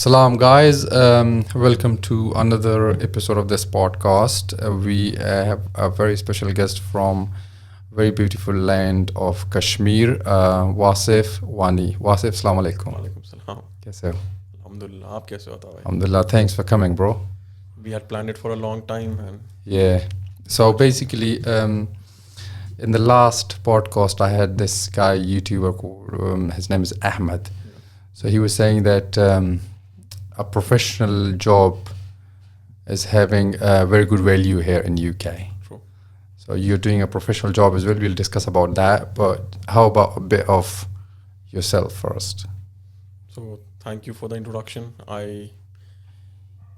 Salam, guys. Welcome to another episode of this podcast. We have a very special guest from very beautiful land of Kashmir, Wasif Wani. Wasif, salam alaikum. वालेकुम सलाम. कैसे हो? अल्हम्दुलिल्लाह. आप कैसे हो भाई? Alhamdulillah. Thanks for coming, bro. We had planned it for a long time and Yeah. So basically, in the last podcast, I had this guy, YouTuber, called, his name is Ahmed. So he was saying that a professional job is having a very good value here in UK. true. So you're doing a professional job as well. We'll discuss about that. But how about a bit of yourself first? So thank you for the introduction. I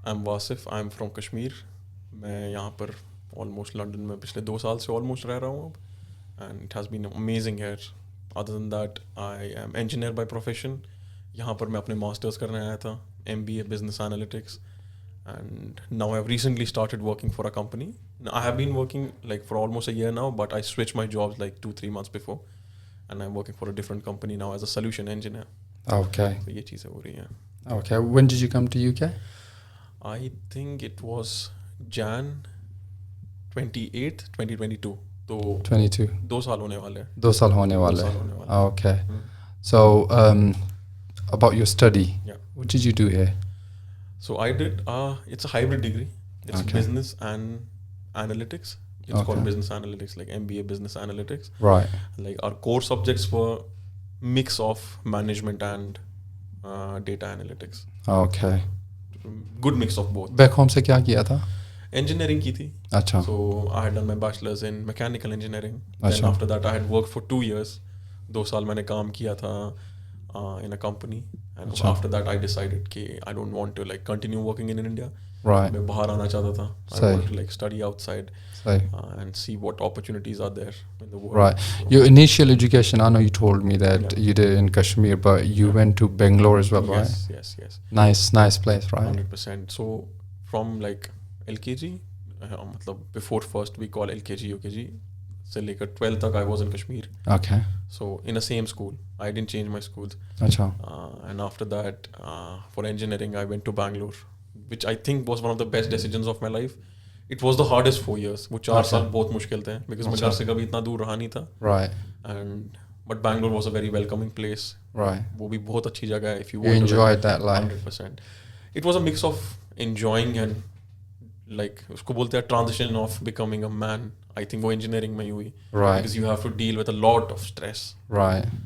am Wasif. I'm from Kashmir. मैं यहाँ पर almost London में पिछले 2 साल से almost रह रहा हूँ अब. And it has been amazing here. Other than that, I am engineer by profession. यहाँ पर मैं अपने masters करने आया था, MBA Business Analytics, and now I've recently started working for a company. Now, I have been working like for almost a year now, but I switched my jobs like 2-3 months before, and I'm working for a different company now as a solution engineer. Okay. So ये चीज़ें हो रही हैं. Okay. When did you come to UK? I think it was Jan 28th, 2022. तो 22. 2 साल होने वाले हैं. 2 साल होने 2 वाले. साल होने वाले हैं. Okay. So about your study, Yeah. what did you do here? So I did, it's a hybrid degree. It's Okay. business and analytics. It's Okay. called business analytics, like MBA business analytics. Right. Like our core subjects were mix of management and data analytics. Okay. Good mix of both. Back home से क्या किया था? Engineering की थी. अच्छा. So I had done my bachelor's in mechanical engineering. Then अच्छा. after that I had worked for 2 years. 2 साल मैंने काम किया था in a company. And अच्छा. after that I decided कि I don't want to like continue working in India. Right. मैं बाहर आना चाहता था. I सही. want to like study outside So, and see what opportunities are there in the world. right. So, Your initial education, I know you told me that Yeah. you did in Kashmir, but you went to Bangalore as well, right? yes. Nice place, right? 100%. So from like LKG, मतलब before first we call LKG, UKG, से लेकर 12th तक I was in Kashmir. Okay. So in the same school. I didn't change my schools. अच्छा. And after that, for engineering, I went to Bangalore, which I think was one of the best decisions of my life. It was the hardest 4 years. वो 4 अच्छा. साल बहुत मुश्किल थे because मैं घर से कभी इतना दूर रहा नहीं था. Right. And but Bangalore was a very welcoming place. Right. वो भी बहुत अच्छी जगह है if you You want to enjoyed that life. 100%. It was a mix of enjoying and like उसको बोलते हैं transition of becoming a man. I think वो engineering में ही हुई. Right. Because you have to deal with a lot of stress. Right.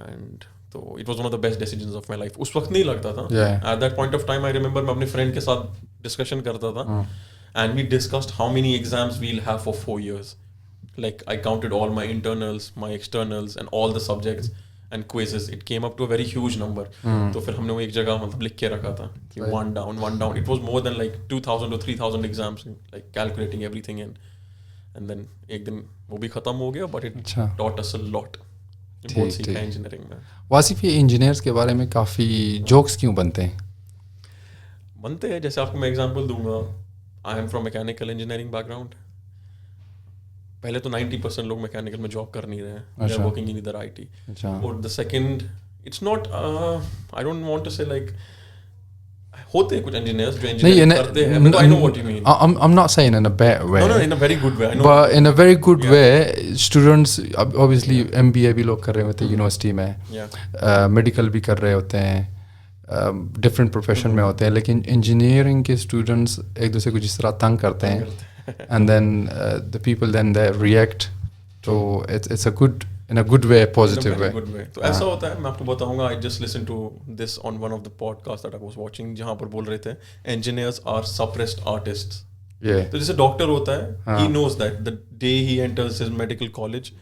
And so it was one of the best decisions of my life. उस वक्त नहीं लगता था. Yeah. At that point of time I remember मैं अपने friend के साथ discussion करता था. And we discussed how many exams we'll have for 4 years. Like I counted all my internals, my externals and all the subjects and quizzes. It came up to a very huge number. तो फिर हमने वो एक जगह मतलब लिख के रखा था कि one down. It was more than like 2,000 to 3,000 exams, like calculating everything in. And then एक दिन वो भी खत्म हो गया, but it अच्छा. taught us a lot. बहुत सीखा engineering में. वासिफ, ये इंजीनियर्स के बारे में काफ़ी जोक्स क्यों बनते हैं? बनते हैं, जैसे आपको मैं एग्जांपल दूंगा. I am from mechanical engineering background. पहले तो 90% लोग मैकेनिकल में जॉब कर नहीं रहे हैं. दे आर अच्छा. Working in either IT. अच्छा. और the second, it's not, I don't want to say like होते हैं कुछ इंजीनियर्स जो इंजीनियरिंग करते हैं. I know what you mean. I'm not saying in a bad way. No, in a very good way. I know. But in a very good Yeah. way, students obviously MBA भी लोग कर रहे होते हैं university में, Yeah. Medical भी कर रहे होते हैं, डिफरेंट प्रोफेशन में होते हैं, लेकिन इंजीनियरिंग के स्टूडेंट्स एक दूसरे को जिस तरह तंग करते हैं and then the people then they react, तो it's a good in a good way, positive way. Good way. तो ऐसा होता है, मैं आपको बताऊंगा. I just listened to this on one of the podcasts that I was watching, जहाँ पर बोल रहे थे engineers are suppressed artists. Yeah. तो जैसे डॉक्टर होता है, he knows that the day he enters his medical college,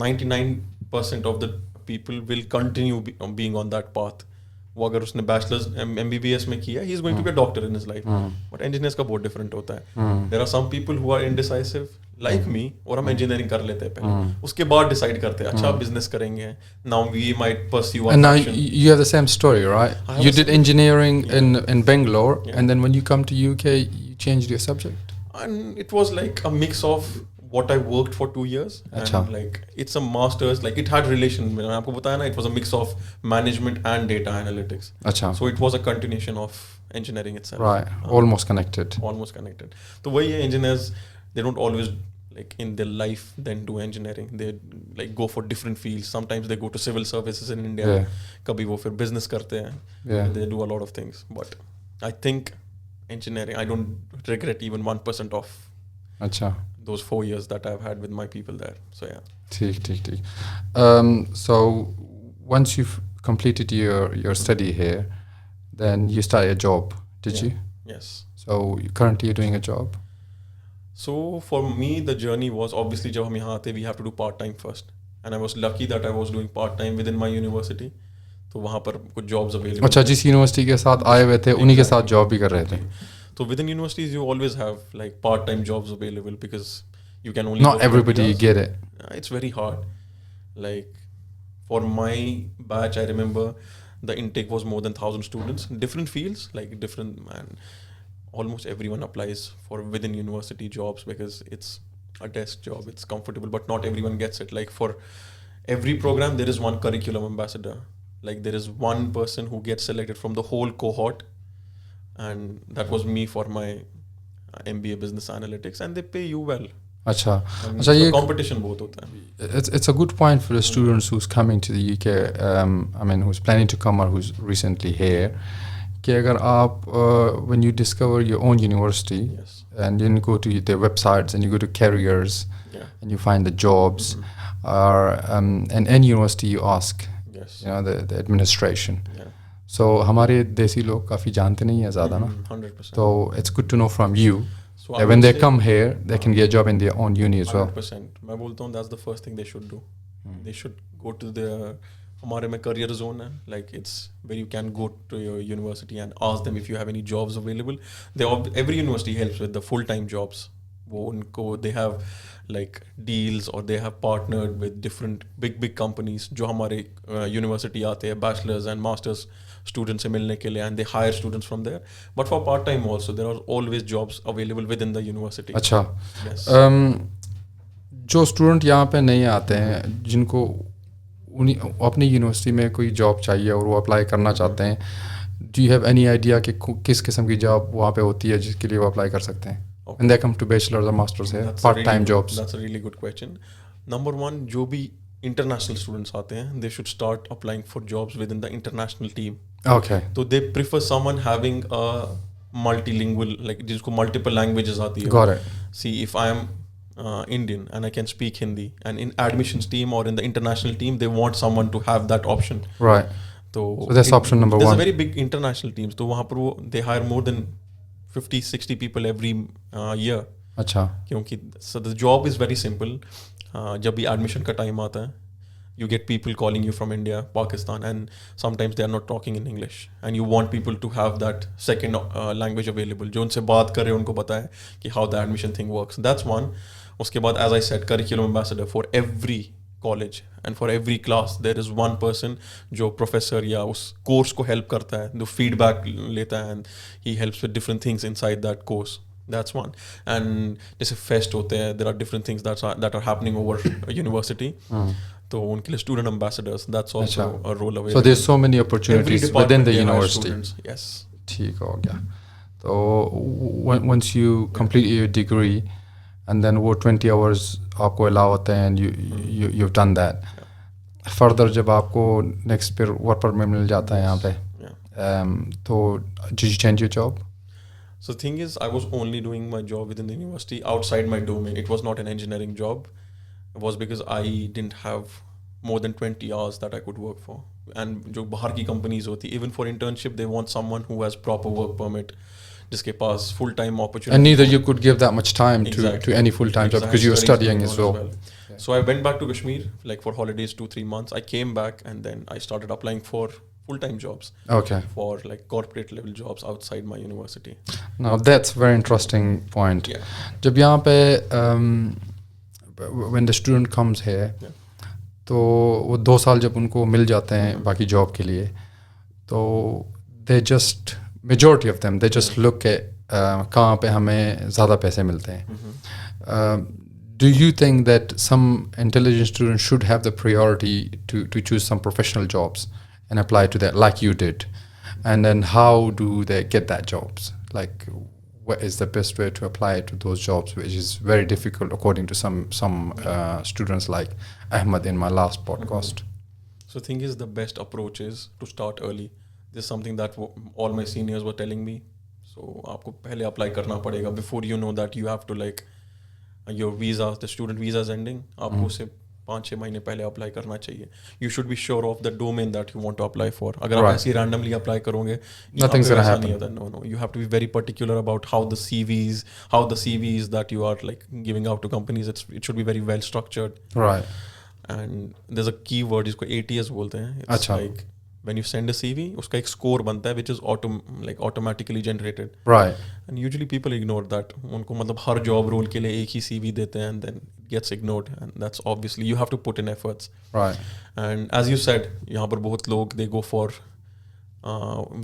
99% of the people will continue being on that path. वो अगर उसने बैचलर्स MBBS में किया, he is going to be a doctor in his life. But engineers का बहुत different होता है. There are some people who are indecisive, like me, और हम engineering कर लेते हैं पहले. उसके बाद decide करते हैं, अच्छा business करेंगे. Now we might pursue our And now passion. you have the same story, right? I have You a did similar- engineering Yeah. in Bangalore, Yeah. and then when you come to UK, you changed your subject. And it was like a mix of what I worked for 2 years. अच्छा. And like it's a master's, like it had relation. मैंने आपको बताया ना, it was a mix of management and data analytics. अच्छा. So it was a continuation of engineering itself. Right. Almost connected. Almost connected. तो वही है, engineers they don't always like in their life then do engineering. They like go for different fields. Sometimes they go to civil services in India. Yeah. कभी वो फिर business करते हैं. Yeah. They do a lot of things. But I think engineering, I don't regret even 1% of अच्छा. those 4 years that I've had with my people there. So yeah. ठीक. So once you've completed your study here, then you started a job, did you? Yes. So currently you're doing a job? So for me, the journey was obviously जब हम यहाँ आते, we have to do part time first. And I was lucky that I was doing part time within my university. तो वहाँ पर कुछ jobs available. अच्छा, जिस यूनिवर्सिटी के साथ आए हुए थे उन्हीं के साथ जॉब भी कर रहे थे. So within universities, you always have like part-time jobs available because you can only. Not everybody get it. It's very hard. Like for my batch, I remember the intake was more than 1,000 students, different fields, like different man. Almost everyone applies for within university jobs because it's a desk job, it's comfortable, but not everyone gets it. Like for every program, there is one curriculum ambassador. Like there is one person who gets selected from the whole cohort. And that was me for my MBA business analytics, and they pay you well. अच्छा. अच्छा, ये competition बहुत होता है. It's a good point for the students who's coming to the UK. I mean, who's planning to come or who's recently here. कि अगर आप when you discover your own university, Yes. and then go to their websites and you go to careers, Yeah. and you find the jobs, or and any university you ask, Yes. you know, the administration. Yeah. So हमारे देसी लोग काफ़ी जानते नहीं हैं ज़्यादा ना. 100%. So it's good to know from you So that when they come here, they can get a job in their own uni as well. 100%. मैं बोलता हूँ that's the first thing they should do. They should go to the हमारे में career zone है. Like it's where you can go to your university and ask them if you have any jobs available. Every university helps with the full-time jobs. वो उनको they have like deals or they have partnered with different big companies जो हमारे university आते हैं bachelors and masters students से मिलने के लिए, and they hire students from there. But for part time also there are always jobs available within the university. अच्छा. Yes. जो स्टूडेंट यहाँ पे नहीं आते हैं, जिनको अपनी यूनिवर्सिटी में कोई जॉब चाहिए और वो अप्लाई करना चाहते हैं, do you have any idea कि किस किस्म की जॉब वहाँ पे होती है जिसके लिए वो अप्लाई कर सकते हैं? When they come to bachelor's or master's here, part-time jobs. That's a really good question. Number one, जो भी international students आते हैं, they should start applying for jobs within the international team. Okay. So they prefer someone having a multilingual, like जिसको multiple languages आती है. Got it. See, if I am Indian and I can speak Hindi, and in admissions team or in the international team, they want someone to have that option. Right. So that's option number one. There's a very big international teams. तो वहाँ पर वो they hire more than 50-60 people every year. अच्छा. क्योंकि so the job is very simple. जब भी admission का time आता है, you get people calling you from India, Pakistan, and sometimes they are not talking in English, and you want people to have that second language available. जो उनसे बात करे उनको पता है कि how the admission thing works. That's one. उसके बाद, as I said, curriculum ambassador for every college and for every class there is one person जो professor या उस course को help करता है, जो feedback लेता है, and he helps with different things inside that course. That's one. And जैसे fest होते हैं, there are different things that are happening over a university. तो उनके लिए student ambassadors, that's also a role available. So there's so many opportunities within the university. Yes. ठीक हो गया. So once you complete your degree, and then वो 20 hours आपको allow होते हैं, and you've done that. Further जब आपको next फिर work permit मिल जाता है यहाँ पे, तो did you change your job? So the thing is, I was only doing my job within the university outside my domain. It was not an engineering job. It was because I didn't have more than 20 hours that I could work for. And जो बाहर की companies होती, even for internship, they want someone who has proper work permit, जिसके पास full time opportunity. And neither you could give that much time to any full time job because you were studying as well. So I went back to Kashmir like for holidays 2-3 months. I came back and then I started applying for full-time jobs. Okay. For like corporate level jobs outside my university. Now that's very interesting point. Yeah. जब यहाँ पे when the student comes here, तो वो 2 साल जब उनको मिल जाते हैं बाकी जॉब के लिए, तो they just majority of them they just look at कहाँ पे हमें ज़्यादा पैसे मिलते हैं. do you think that some intelligent students should have the priority to choose some professional jobs and apply to that like you did? And then how do they get that jobs? Like, what is the best way to apply to those jobs, which is very difficult according to some students like Ahmed in my last podcast? So thing is, the best approach is to start early. This is something that all my seniors were telling me. So आपको पहले apply करना पड़ेगा before you know that you have to like your visa, the student visa is ending. आपको उससे 5-6 महीने पहले apply करना चाहिए. You should be sure of the domain that you want to apply for. अगर आप ऐसे randomly apply करोगे, nothing's gonna happen. No, you have to be very particular about how the CVs that you are like giving out to companies. It should be very well structured. Right. And there's a keyword जिसको ATS बोलते हैं. It's अच्छा. like when you send a CV, उसका एक score बनता है which is automatically generated. Right. And usually people ignore that. उनको मतलब हर job role के लिए एक ही CV देते हैं and then it gets ignored. And that's obviously you have to put in efforts. Right. And as you said, यहाँ पर बहुत लोग they go for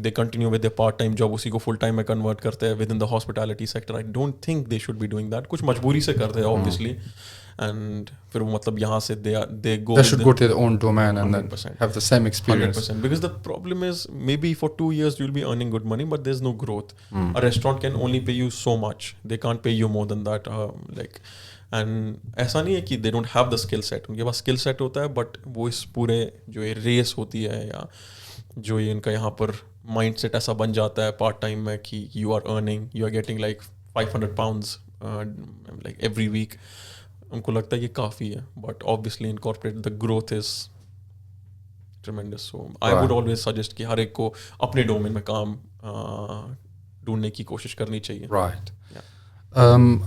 they continue with their part-time job, उसी को full-time में convert करते हैं within the hospitality sector. I don't think they should be doing that. कुछ मजबूरी से करते हैं obviously. And फिर वो मतलब यहाँ से they should go to their own domain and 100%. then have the same experience. 100%. Because the problem is maybe for 2 years you'll be earning good money, but there's no growth. A restaurant can only pay you so much. They can't pay you more than that. And ऐसा नहीं है कि they don't have the skill set. उनके पास skill set होता है, but वो इस पूरे जो ये रेस होती है या जो ये इनका यहाँ पर mindset ऐसा बन जाता है part time में कि you are getting like 500 pounds like every week. उनको लगता है ये काफ़ी है, but obviously in corporate the growth is tremendous. So I would always suggest कि हर एक को अपने डोमेन में काम ढूंढने की कोशिश करनी चाहिए. Right.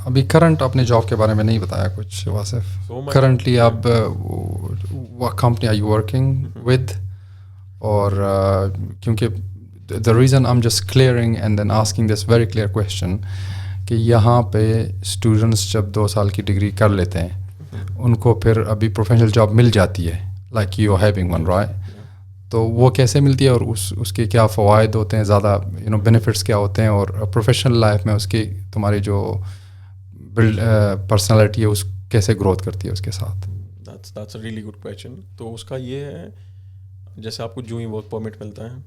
अभी करंट अपने जॉब के बारे में नहीं बताया कुछ वासिफ. Currently आप what company are you working with? और क्योंकि the reason I'm just clearing and then asking this very clear question कि यहाँ पे स्टूडेंट्स जब 2 साल की डिग्री कर लेते हैं उनको फिर अभी प्रोफेशनल जॉब मिल जाती है like you are having one, right? तो वो कैसे मिलती है और उसके क्या फ़वाइद होते हैं, ज़्यादा बेनिफिट्स क्या होते हैं, और प्रोफेशनल लाइफ में उसकी तुम्हारी जो पर्सनालिटी है उस कैसे ग्रोथ करती है उसके साथ? That's a really good question. तो उसका ये है, जैसे आपको जो ही वर्क परमिट मिलता है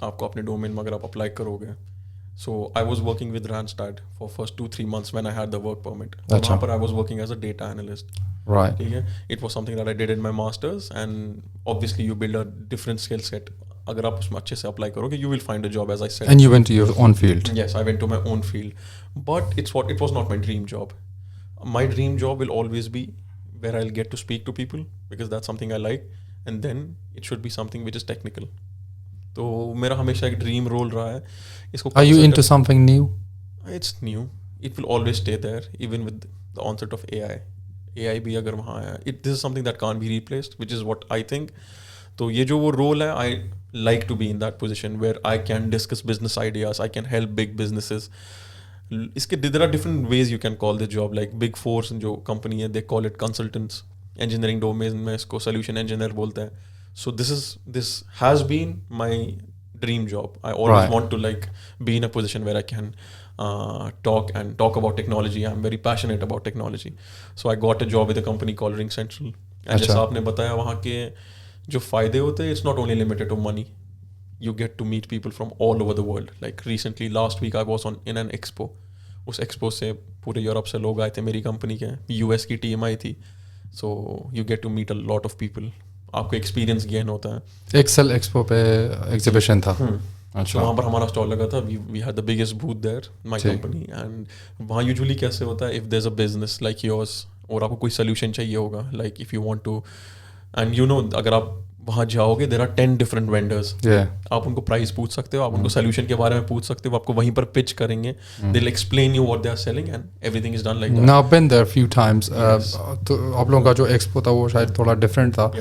आपको अपने डोमेन में अगर आप अप्लाई करोगे. So I was working with Randstad for first 2-3 months when I had the work permit. वहाँ पर I was working as a data analyst. Right. ठीक है. It was something that I did in my masters and obviously you build a different skill set. अगर आप उसमें अच्छे से apply करोगे you will find a job, as I said. And you went to your own field. Yes, I went to my own field. But it was not my dream job. My dream job will always be where I'll get to speak to people because that's something I like, and then it should be something which is technical. तो मेरा हमेशा एक dream role रहा है इसको. Are you into something new? It's new. It will always stay there even with the onset of AI. AI भी अगर वहाँ आया, this is something that can't be replaced, which is what I think. तो ये जो वो role है, I like to be in that position where I can discuss business ideas, I can help big businesses. इसके there are different ways you can call the job, like Big Four जो company है they call it consultants. Engineering domain में इसको solution engineer बोलते हैं. So this has been my dream job. I always want to like be in a position where I can talk about technology. I'm very passionate about technology. So I got a job with a company called Ring Central. And जैसा आपने बताया वहाँ के जो फायदे होते हैं, it's not only limited to money. You get to meet people from all over the world. Like recently, last week I was in an expo. उस expo से पूरे यूरोप से लोग आए थे मेरी कंपनी के. US की टीम आई थी. So you get to meet a lot of people. आपको एक्सपीरियंस गेन होता है. एक्सेल एक्सपो पे एग्जीबिशन था. अच्छा. वहाँ पर हमारा स्टॉल लगा था. We had the biggest booth there, my company. And वहाँ यूजुअली कैसे होता है, if there is a business like yours और आपको कोई सोल्यूशन चाहिए होगा, like if you want to, and you know अगर आप वहाँ जाओगे देयर आर 10 डिफरेंट वेंडर्स. आप उनको प्राइस पूछ सकते हो, आप उनको सोल्यूशन के बारे में पूछ सकते हो, आपको वहीं पर पिच करेंगे. They will explain you what they are selling and everything is done like that. Now been there few times. तो आप लोगों का जो एक्सपो था वो शायद थोड़ा डिफरेंट था.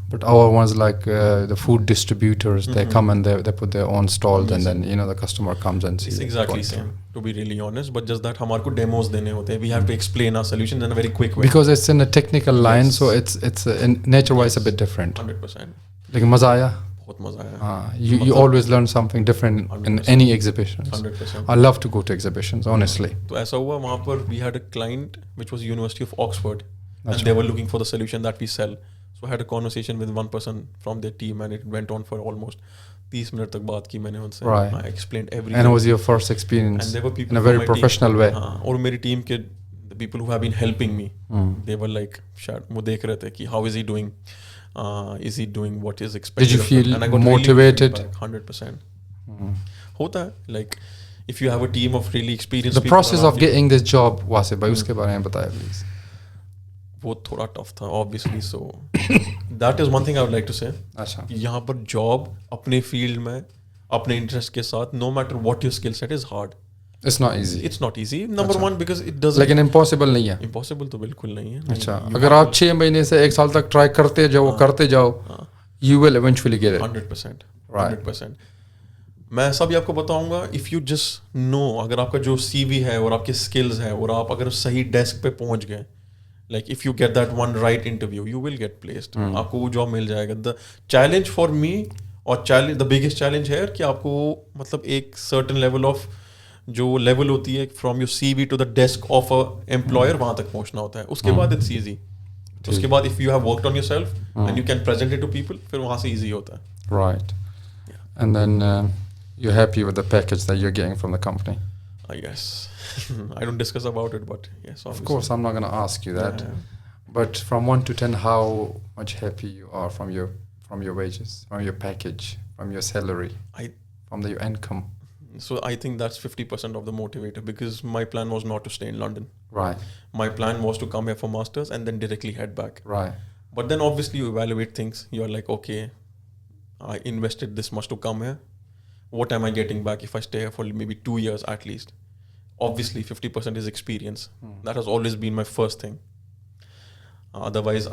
But our ones like the food distributors, they come and they put their own stalls, and then the customer comes and sees. It's exactly same, to be really honest. But just that हमारे को demos देने होते हैं. We have to explain our solutions in a very quick way. Because it's in a technical line, so it's in nature wise a bit different. 100%. लेकिन मजा आया. बहुत मज़ा आया. You always learn something different in 100%. any exhibitions. 100%. I love to go to exhibitions, honestly. तो ऐसा हुआ वहाँ पर we had a client which was University of Oxford and Achha. they were looking for the solution that we sell. So I had a conversation with one person from their team and it went on for almost 30 minutes तक बात की मैंने उनसे. Right. I explained everything. And it was your first experience And there were people in a from very my professional team, way. हाँ, और मेरी team के the people who have been helping me, they were like शायद वो देख रहे थे कि how is he doing, is he doing what is expected. Did you of him? feel And I got motivated? really 100%. होता है like if you have a team of really experienced The people process around of you, getting this job, Wasif bhai, उसके बारे में बताया please. वो थोड़ा tough था obviously. So that is one thing I would like to say. अच्छा. कि यहाँ पर जॉब अपने फील्ड में अपने इंटरेस्ट के साथ no matter what your skill set is hard. It's not easy. It's not easy. Number अच्छा. one because it doesn't. लेकिन impossible नहीं है. Impossible तो बिल्कुल नहीं है. अच्छा. अगर आप 6 महीने से 1 साल तक ट्राई करते जाओ, you will eventually get it. 100%. Right. 100%. मैं ऐसा भी आपको बताऊंगा if you just know अगर आपका जो CV है और आपके skills है और आप अगर सही डेस्क पे पहुंच गए, like if you get that one right interview, you will get placed. आपको वो जॉब मिल जाएगा. The challenge for me और challenge the biggest challenge है कि आपको मतलब एक certain level of जो level होती है from your CV to the desk of a employer वहाँ तक पहुंचना होता है. उसके बाद it's easy. उसके बाद if you have worked on yourself and you can present it to people, फिर वहाँ से easy होता है. Right. And then you're happy with the package that you're getting from the company. I guess. I don't discuss about it, but yes, obviously. Of course, I'm not going to ask you that. Yeah. But from 1 to 10, how much happy you are from your wages, from your package, from your salary, from your income? So I think that's 50% of the motivator because my plan was not to stay in London. Right. My plan was to come here for masters and then directly head back. Right. But then obviously you evaluate things. You're like, okay, I invested this much to come here. What am I getting back if I stay here for maybe 2 years at least? Obviously 50% is experience. That has always been my first thing. Otherwise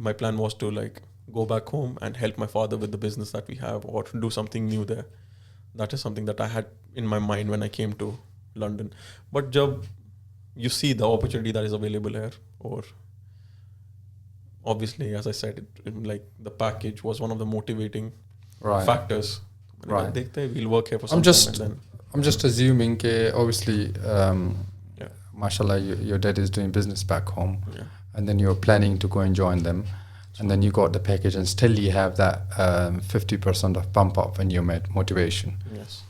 my plan was to like go back home and help my father with the business that we have or do something new there. That is something that I had in my mind when I came to London. But jab you see the opportunity that is available here, or obviously as I said, like the package was one of the motivating factors. Right. We'll work here for some time and then. I'm just assuming that obviously, mashallah, your dad is doing business back home, and then you're planning to go and join them, and then you got the package, and still you have that 50% of pump up when you met motivation. Yes.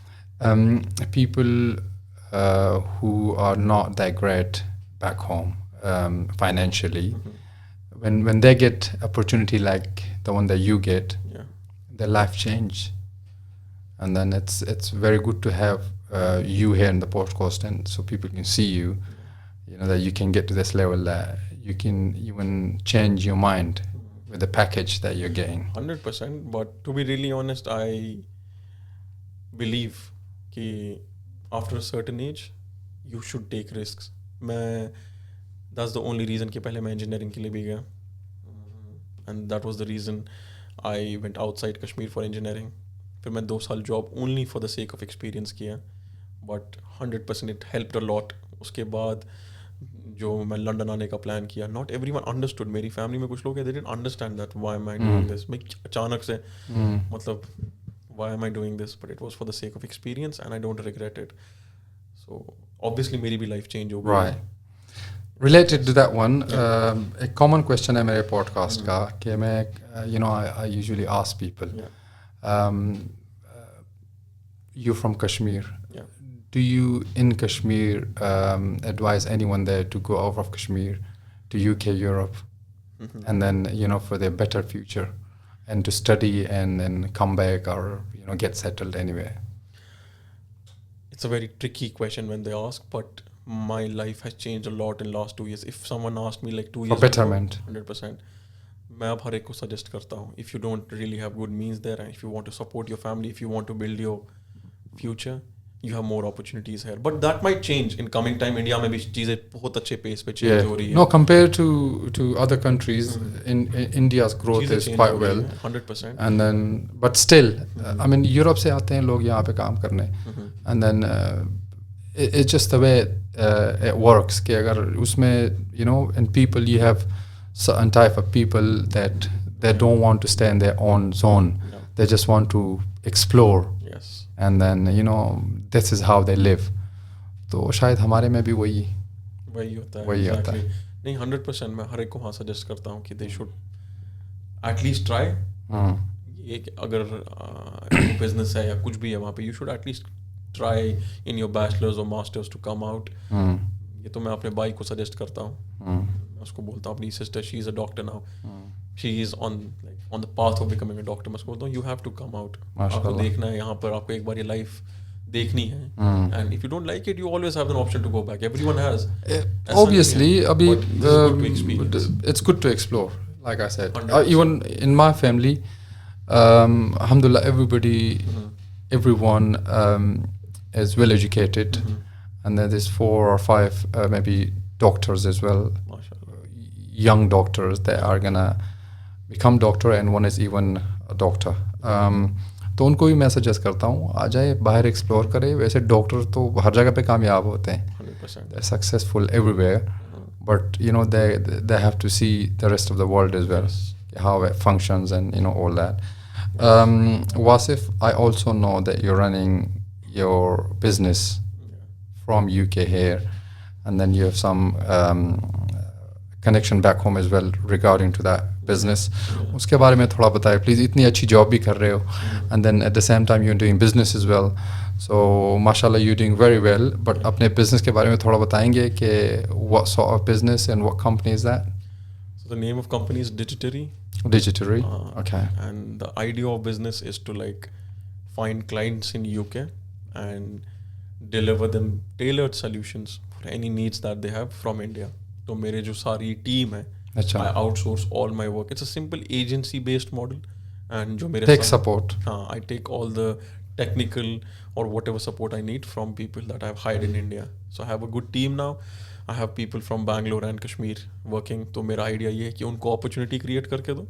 People who are not that great back home financially, when they get opportunity like the one that you get, their life change. And then it's very good to have you here in the podcast, and so people can see you, that you can get to this level that you can even change your mind with the package that you're getting. 100%. But to be really honest, I believe that after a certain age, you should take risks. That's the only reason कि पहले मैं engineering के लिए भी गया, and that was the reason I went outside Kashmir for engineering. फिर मैं 2 साल job only for the sake of experience किया, but 100% it helped a lot. उसके बाद जो मैं लंदन आने का प्लान किया, not everyone understood. मेरी फैमिली में कुछ लोग हैं, they didn't understand that why am I doing this. मैं अचानक से मतलब why am I doing this, but it was for the sake of experience and I don't regret it. So obviously मेरी भी life change हो गई. Right. Related to that one, a common question है मेरे podcast का कि मैं I usually ask people. You're from Kashmir. Do you in Kashmir advise anyone there to go out of Kashmir to UK, Europe, and then for their better future, and to study and then come back or get settled anywhere? It's a very tricky question when they ask, but my life has changed a lot in last 2 years. If someone asked me like 2 years for betterment, 100%. मैं अब हर एक को suggest करता हूँ. If you don't really have good means there, and if you want to support your family, if you want to build your future, you have more opportunities here. But that might change in coming time. India में भी चीजें बहुत अच्छे pace पे change हो रही है. No, compared to other countries, in India's growth is quite well. 100%. And then, but still, I mean, Europe से आते हैं लोग यहाँ पे काम करने, and then it's just the way it works. कि अगर उसमें in people you have certain type of people that they don't want to stay in their own zone. they just want to explore, yes, and then this is how they live. तो शायद हमारे में भी वही होता है. वही होता है. नहीं, 100% मैं हर एक को हाँ सजेस्ट करता हूँ कि दे शुड एटलीस्ट ट्राई. ये कि अगर बिजनेस है या कुछ भी है वहाँ पे, you should at least try in your bachelors और मास्टर्स टू कम आउट. ये तो मैं अपने भाई को सजेस्ट करता हूँ. मैं उसको बोलता हूँ, अपनी sister, she is a doctor now, she is on the path of becoming a doctor. मैं उसको बोलता हूँ you have to come out. आपको देखना है यहाँ पर, आपको एक बार ये लाइफ देखनी है. And if you don't like it, you always have an option to go back. Everyone has. Obviously, अभी it's good to explore. Like I said, even in my family, alhamdulillah, everyone is well educated, and then there's 4 or 5 maybe doctors as well. Young doctors that are gonna become doctor, and one is even a doctor. तो उनको भी मैं suggest करता हूँ, आ जाए बाहर explore करे. वैसे डॉक्टर तो हर जगह पे कामयाब होते हैं, they're successful everywhere, but they have to see the rest of the world as well, how it functions and all that. Wasif, I also know that you're running your business from UK here, and then you have some connection back home as well regarding to that business. उसके बारे में थोड़ा बताएं please. इतनी अच्छी job भी कर रहे हो, and then at the same time you're doing business as well, so mashallah you're doing very well. But अपने business के बारे में थोड़ा बताएंगे कि what sort of business and what company is that? So the name of company is Digitary. Digitary. Okay. And the idea of business is to find clients in UK and deliver them tailored solutions for any needs that they have from India. तो मेरे जो सारी team है, I outsource all my work. It's a simple agency based model, and जो मेरे tech support. I take all the technical or whatever support I need from people that I've hired in India. So I have a good team now. I have people from Bangalore and Kashmir working. तो मेरा idea ये है कि उनको opportunity create करके दो,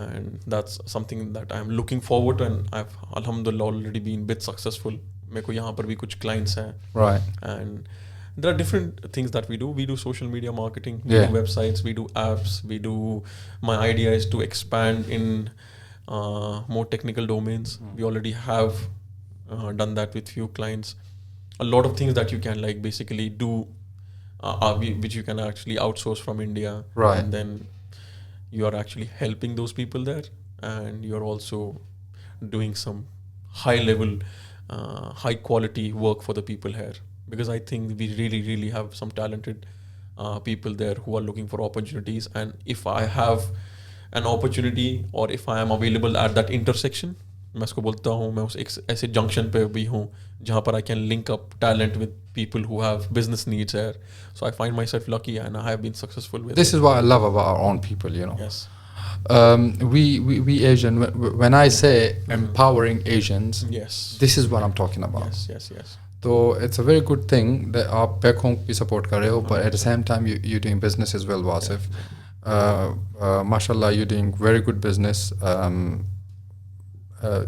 and that's something that I'm looking forward to, and I've alhamdulillah already been bit successful. मेरे को यहाँ पर भी कुछ clients हैं, right, and there are different things that we do. We do social media marketing, we do websites, we do apps, my idea is to expand in more technical domains. We already have done that with few clients. A lot of things that you can basically do, which you can actually outsource from India, right, and then you are actually helping those people there, and you're also doing some high level, high quality work for the people here. Because I think we really have some talented people there who are looking for opportunities, and if I have an opportunity or if I am available at that intersection, मैं उसको बोलता हूँ मैं उस एक ऐसे junction पे भी हूँ जहाँ पर I can link up talent with people who have business needs here. So I find myself lucky, and I have been successful with this. Is what I love about our own people, Yes. We Asian, when I say empowering Asians, yes, this is what I'm talking about. Yes. So it's a very good thing that आप back home भी support कर रहे हो, but at the same time you're doing business as well, Wasif. Mashallah, you're doing very good business.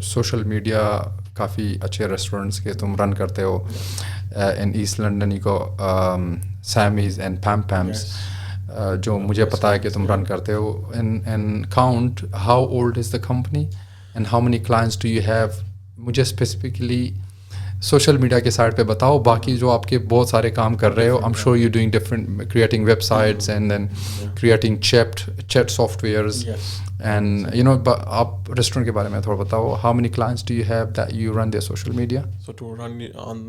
Social media काफ़ी अच्छे restaurants के तुम run करते हो. In East London you go Sammy's and Pam Pam's, जो मुझे पता है कि तुम run करते हो. And count how old is the company and how many clients do you have. मुझे specifically सोशल मीडिया के साइड पे बताओ. बाकी जो आपके बहुत सारे काम कर रहे हो, I am sure you doing different, creating websites and then creating chat softwares, and आप रेस्टोरेंट के बारे में थोड़ा बताओ. How many clients do you have that you run their social media? So to run on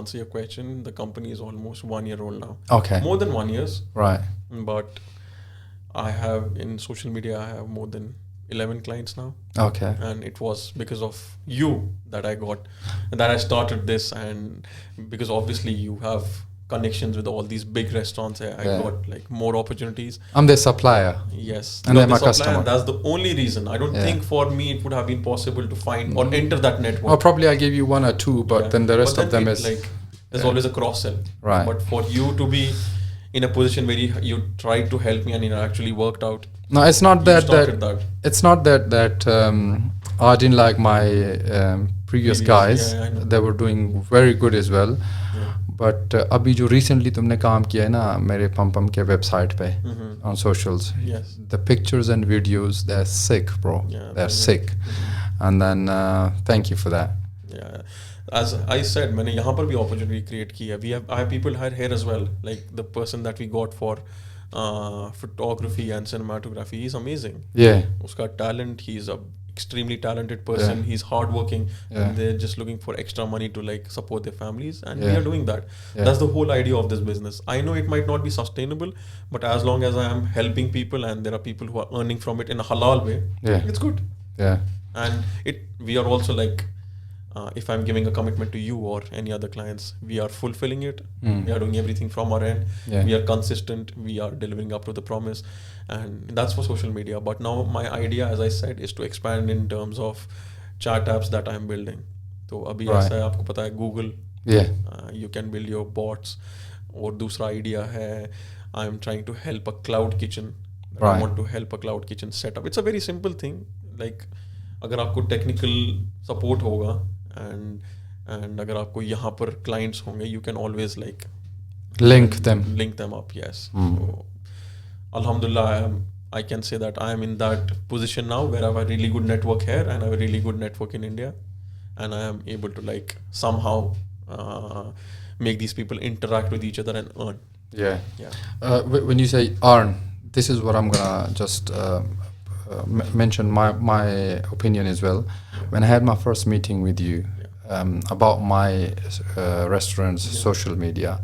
answer your question, the company is almost 1 year old now. Okay. More than 1 year. Right. But I have in social media I have more than 11 clients now. Okay. And it was because of you that I started this, and because obviously you have connections with all these big restaurants. I got more opportunities. I'm their supplier. Yes. And they're my customer. And that's the only reason. I don't think for me it would have been possible to find or enter that network. Well, probably I gave you 1 or 2, but then the rest of them is there's always a cross sell. Right. But for you to be in a position where you tried to help me and it actually worked out. No, it's not that it's not that I didn't like my previous guys. They were doing very good as well. But अभी जो recently तुमने काम किया है ना मेरे पम के website पे on socials, the pictures and videos, they're sick, bro. They're sick. And then thank you for that. Yeah, as I said, मैंने यहाँ पर भी opportunity create की है. I have people here as well. Like the person that we got for photography and cinematography, he's amazing. Yeah. उसका talent, he's a extremely talented person. Yeah. He's hardworking, Yeah. and they're just looking for extra money to like support their families, and we Yeah. are doing that. Yeah. That's the whole idea of this business. I know it might not be sustainable, but as long as I am helping people and there are people who are earning from it in a halal way, Yeah. it's good. Yeah. And we are also like, if I'm giving a commitment to you or any other clients, we are fulfilling it. We are doing everything from our end. Yeah. We are consistent. We are delivering up to the promise, and that's for social media. But now my idea, as I said, is to expand in terms of chat apps that I'm building. So अभी Right. ऐसा है, आपको पता है, Google. Yeah. You can build your bots. और दूसरा idea है, I'm trying to help a cloud kitchen. I Right. want to help a cloud kitchen set up. It's a very simple thing. Like अगर आपको technical support होगा and अगर आपको यहाँ पर क्लाइंट्स होंगे, you can always like Link them. Up. Yes, अल्हम्दुलिल्लाह, I can say that I am in that position now where I have a really good network here and I have a really good network in India, and I am able to like somehow make these people interact with each other and earn. Yeah. Yeah. When you say earn, this is what I'm gonna just mention my opinion as well. When I had my first meeting with you about my restaurant's social media,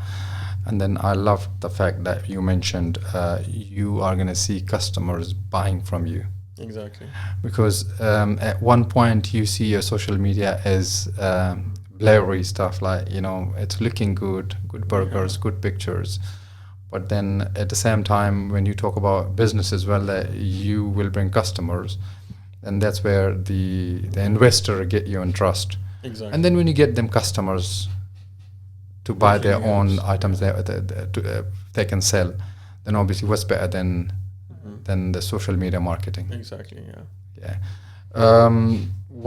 and then I loved the fact that you mentioned you are gonna see customers buying from you. Exactly. Because at one point you see your social media as blurry stuff, like, you know, it's looking good burgers, good pictures. But then at the same time, when you talk about business as well, that you will bring customers, and that's where the investor get you in trust. Exactly. And then when you get them customers to buy their own items that they can sell, then obviously what's better than the social media marketing? Exactly. Yeah. Yeah.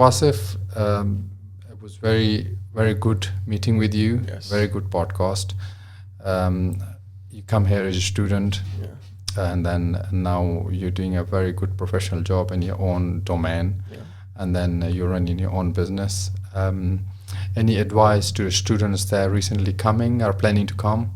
Wasif, it was very, very good meeting with you. Yes. Very good podcast. You come here as a student, and then now you're doing a very good professional job in your own domain, and then you're running your own business. Any advice to students that are recently coming or planning to come?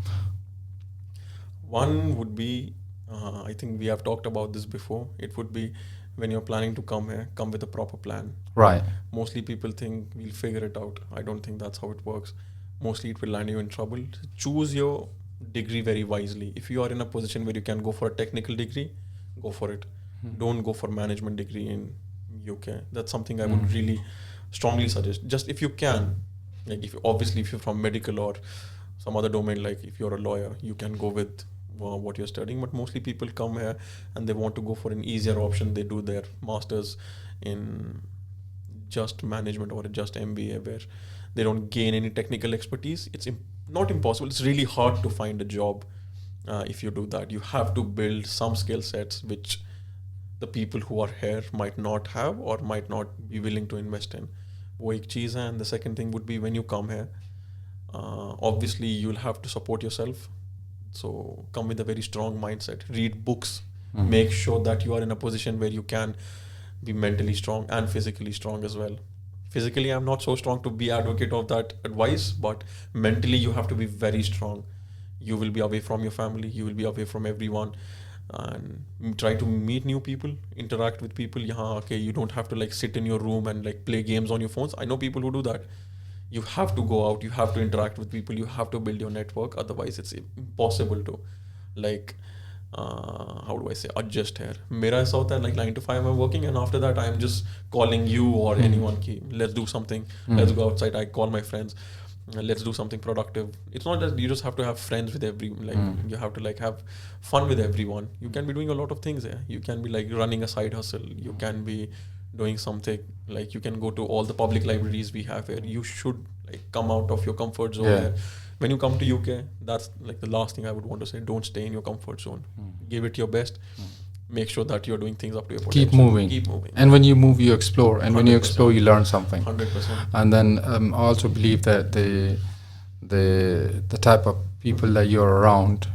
One would be, I think we have talked about this before. It would be, when you're planning to come here, come with a proper plan. Right. Mostly people think we'll figure it out. I don't think that's how it works. Mostly it will land you in trouble. Choose your degree very wisely. If you are in a position where you can go for a technical degree, go for it. Don't go for management degree in UK. That's something I would really strongly suggest. Just if you can, like if you're from medical or some other domain, like if you're a lawyer, you can go with what you're studying. But mostly people come here and they want to go for an easier option. They do their masters in just management or just MBA, where they don't gain any technical expertise. It's not impossible. It's really hard to find a job if you do that. You have to build some skill sets which the people who are here might not have or might not be willing to invest in. वो एक चीज़ है. And the second thing would be, when you come here, obviously you'll have to support yourself. So come with a very strong mindset. Read books. Make sure that you are in a position where you can be mentally strong and physically strong as well. Physically, I'm not so strong to be advocate of that advice, but mentally you have to be very strong. You will be away from your family. You will be away from everyone. And try to meet new people, interact with people. Okay, you don't have to like sit in your room and like play games on your phones. I know people who do that. You have to go out, you have to interact with people, you have to build your network. Otherwise it's impossible to like how do I say, adjust here. Mera aisa hota hai, like 9 to 5 I'm working, and after that I'm just calling you or anyone ki, let's do something, let's go outside. I call my friends, let's do something productive. It's not that you just have to have friends with you have to like have fun with everyone. You can be doing a lot of things there. You can be like running a side hustle. You can be doing something like, you can go to all the public libraries we have here. You should like come out of your comfort zone. Here. When you come to UK, that's like the last thing I would want to say. Don't stay in your comfort zone. Give it your best. Make sure that you're doing things up to your potential. Keep moving. And when you move, you explore. And 100%. When you explore, you learn something. 100%. And then I also believe that the type of people that you're around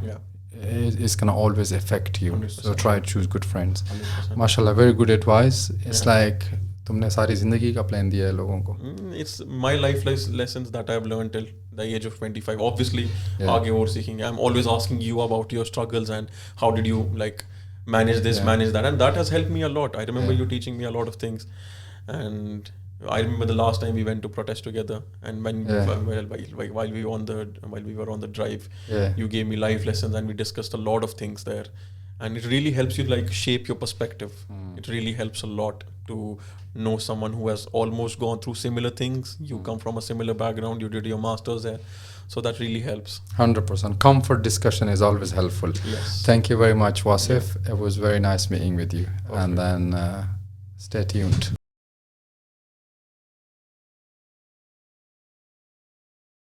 is going to always affect you. 100%. So try to choose good friends. 100%. MashaAllah, very good advice. It's like तुमने सारी ज़िंदगी का plan दिया है लोगों को. It's my life lessons that I've learned till the age of 25. Obviously, आगे और सीखेंगे. I'm always asking you about your struggles and how did you like manage this, manage that, and that has helped me a lot. I remember you teaching me a lot of things, and I remember the last time we went to protest together, and when while we were on the drive, you gave me life lessons, and we discussed a lot of things there, and it really helps you like shape your perspective. It really helps a lot to know someone who has almost gone through similar things. You come from a similar background, you did your masters there, so that really helps. 100%. Comfort discussion is always helpful. Yes. Thank you very much, Wasif. It was very nice meeting with you. And then stay tuned.